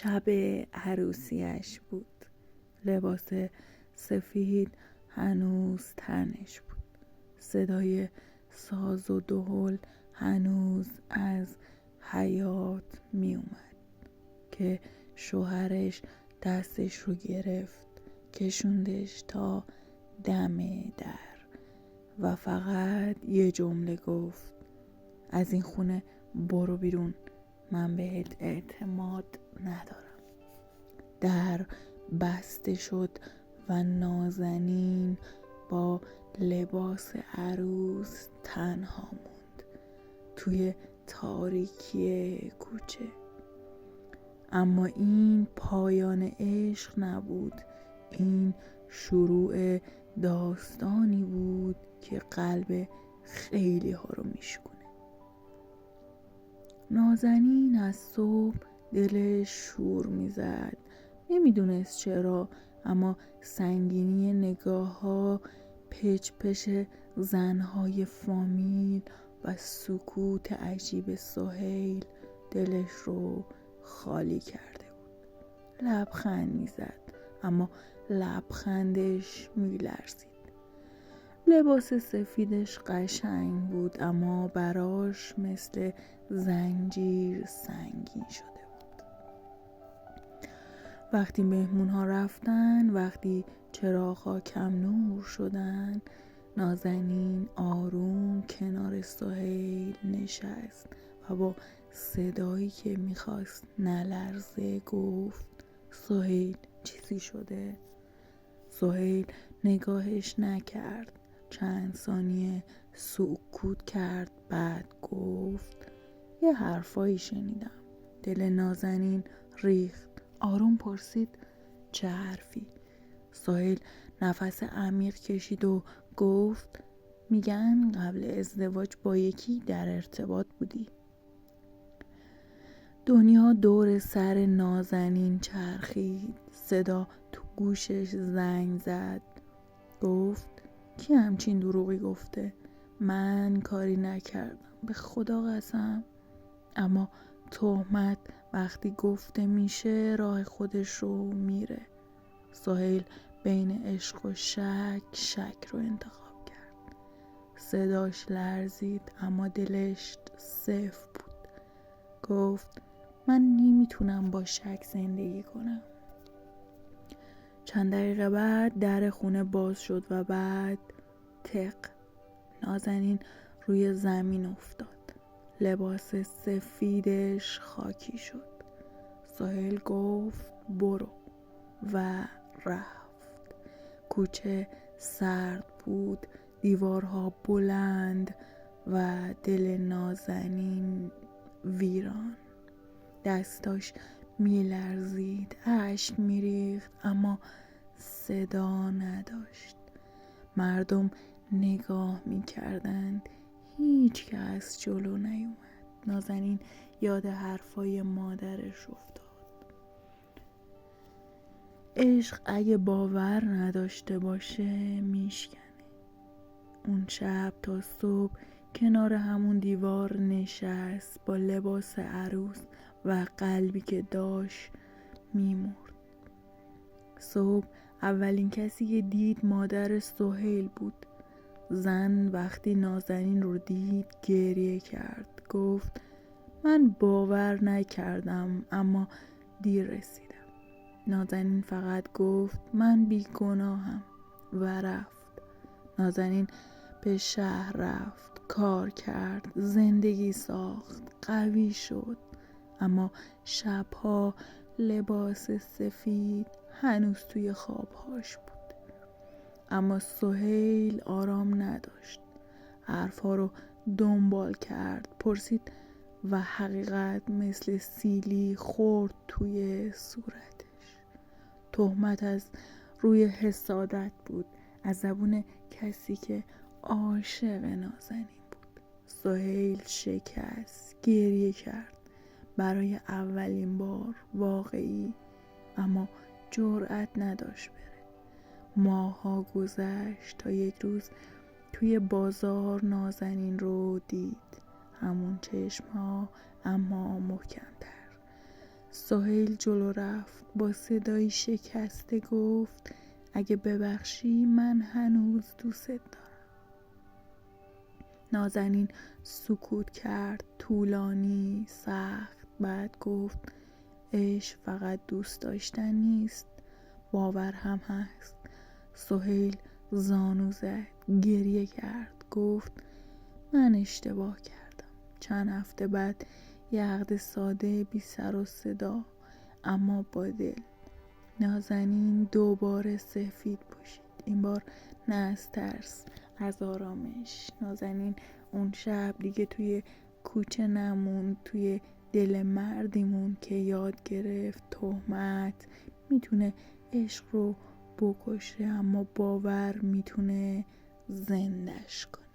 شب عروسیش بود. لباس سفید هنوز تنش بود. صدای ساز و دهل هنوز از حیاط می اومد که شوهرش دستش رو گرفت، کشوندش تا دم در و فقط یه جمله گفت: از این خونه برو بیرون، من بهت اعتماد ندارم. در بسته شد و نازنین با لباس عروس تنها موند توی تاریکی کوچه. اما این پایان عشق نبود، این شروع داستانی بود که قلب خیلی ها رو میشکونه. نازنین از صبح دلش شور میزد، نمیدونست چرا، اما سنگینی نگاه ها، پچ پچ زنهای فامیل و سکوت عجیب سهیل دلش رو خالی کرده بود. لبخند میزد اما لبخندش میلرزید. لباس سفیدش قشنگ بود اما براش مثل زنجیر سنگین شده بود. وقتی مهمون ها رفتن، وقتی چراغ‌ها کم نور شدن، نازنین آروم کنار سهیل نشست و با صدایی که میخواست نلرزه گفت: سهیل، چیزی شده؟ سهیل نگاهش نکرد. چند ثانیه سکوت کرد، بعد گفت: یه حرفایی شنیدم. دل نازنین ریخت. آروم پرسید: چه حرفی؟ سهیل نفس عمیق کشید و گفت: میگن قبل ازدواج با یکی در ارتباط بودی. دنیا دور سر نازنین چرخید. صدا تو گوشش زنگ زد. گفت: کی همچین دروغی گفته؟ من کاری نکردم، به خدا قسم. اما تهمت وقتی گفته میشه راه خودش رو میره. سهیل بین عشق و شک رو انتخاب کرد. صداش لرزید اما دلش صفر بود. گفت: من نمیتونم با شک زندگی کنم. چند دقیقه بعد در خونه باز شد و بعد تق. نازنین روی زمین افتاد. لباس سفیدش خاکی شد. سهیل گفت: برو و رفت. کوچه سرد بود، دیوارها بلند و دل نازنین ویران. دستاش میلرزید، اشک میریخت اما صدا نداشت. مردم نگاه میکردند، هیچ کس جلو نیومد. نازنین یاد حرفای مادرش افتاد. عشق اگه باور نداشته باشه میشکنه. اون شب تا صبح کنار همون دیوار نشست با لباس عروس و قلبی که داشت میمرد. صبح اولین کسی که دید مادر سهیل بود. زن وقتی نازنین رو دید گریه کرد. گفت: من باور نکردم اما دیر رسیدم. نازنین فقط گفت: من بیگناهم و رفت. نازنین به شهر رفت، کار کرد، زندگی ساخت، قوی شد. اما شبها لباس سفید هنوز توی خوابهاش بود. اما سهیل آرام نداشت. حرفها رو دنبال کرد، پرسید و حقیقت مثل سیلی خورد توی صورتش. تهمت از روی حسادت بود، از زبون کسی که عاشق نازنین بود. سهیل شکست، گریه کرد، برای اولین بار واقعی، اما جرأت نداشت بره. ماها گذشت تا یک روز توی بازار نازنین رو دید. همون چشمها اما محکمتر. سهیل جلو رفت، با صدایی شکسته گفت اگه ببخشی من هنوز دوست دارم. نازنین سکوت کرد، طولانی، سخت. بعد گفت عشق فقط دوست داشتن نیست، باور هم هست. سهیل زانو زد، گریه کرد، گفت من اشتباه کردم. چند هفته بعد یه عقد ساده بی سر و صدا اما با دل. نازنین دوباره سفید پوشید، این بار نه از ترس، از آرامش. نازنین اون شب دیگه توی کوچه نموند، توی دل مردیمون که یاد گرفت تهمت میتونه عشق رو بکشه، اما باور میتونه زندش کنه.